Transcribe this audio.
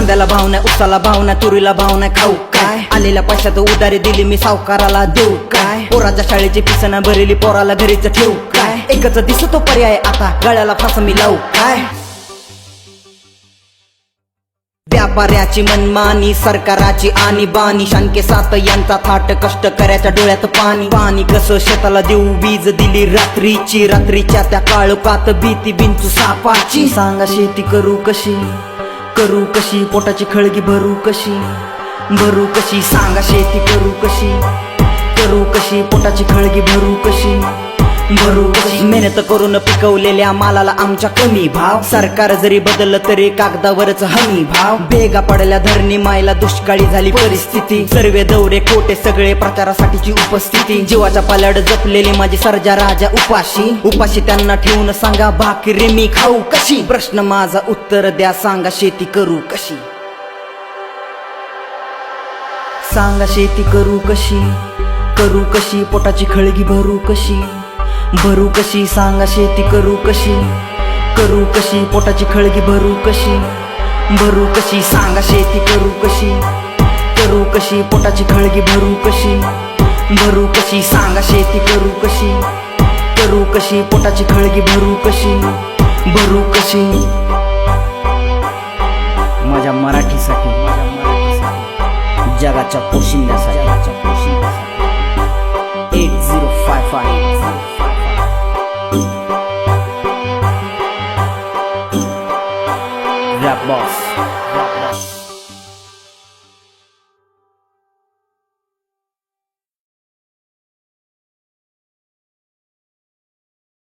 कांद्याला भाव नाही, उसाला भाव नाही, तुरीला भाव नाही, खाऊ काय? आलेल्या पैशात उधारी दिली मी सावकाराला देऊ काय? पोराच्या शाळेची पिसना भरली, पोराला घरीच ठेवू काय? एकच दिसतो पर्याय आता, गळ्याला फास मी लावू काय? व्यापाऱ्याची मनमानी, सरकाराची आणीबाणी, शानके सात यांचा थाट, कष्ट करायच्या डोळ्यात पाणी. पाणी कसं शेताला देऊ, वीज दिली रात्रीची, रात्रीच्या त्या काळोखात भीती बिंचू सापाची. सांगा शेती करू कशी, करू कशी, पोटाची खळगी भरू कशी, भरू कशी? सांगा शेती करू कशी, करू कशी, पोटाची खळगी भरू कशी, भरू कशी? मेहनत करून पिकवलेल्या मालाला आमच्या कमी भाव, सरकार जरी बदललं तरी कागदावरच हमी भाव. भेगा पडल्या धरणी मायला, दुष्काळी झाली परिस्थिती, सर्वे दौरे खोटे सगळे प्रचारासाठीची उपस्थिती. जीवाच्या पाल्याड जपलेली माझी सर्जा राजा उपाशी, उपाशी त्यांना ठेवून सांगा भाकरी मी खाऊ कशी? प्रश्न माझा उत्तर द्या, सांगा शेती करू कशी? सांगा शेती करू कशी, करू कशी, पोटाची खळगी भरू कशी, भरू कशी? सांगा शेती करू कशी, करू कशी, पोटाची खळगी भरू कशी, भरू कशी? सांगा शेती करू कशी, करू कशी, पोटाची खळगी भरू कशी, भरू कशी? सांगा शेती करू कशी, करू कशी, पोटाची खळगी भरू कशी, भरू कशी? माझ्या मराठीसाठी, जगाच्या पोशिंद्यासाठी 8055 Rap Boss.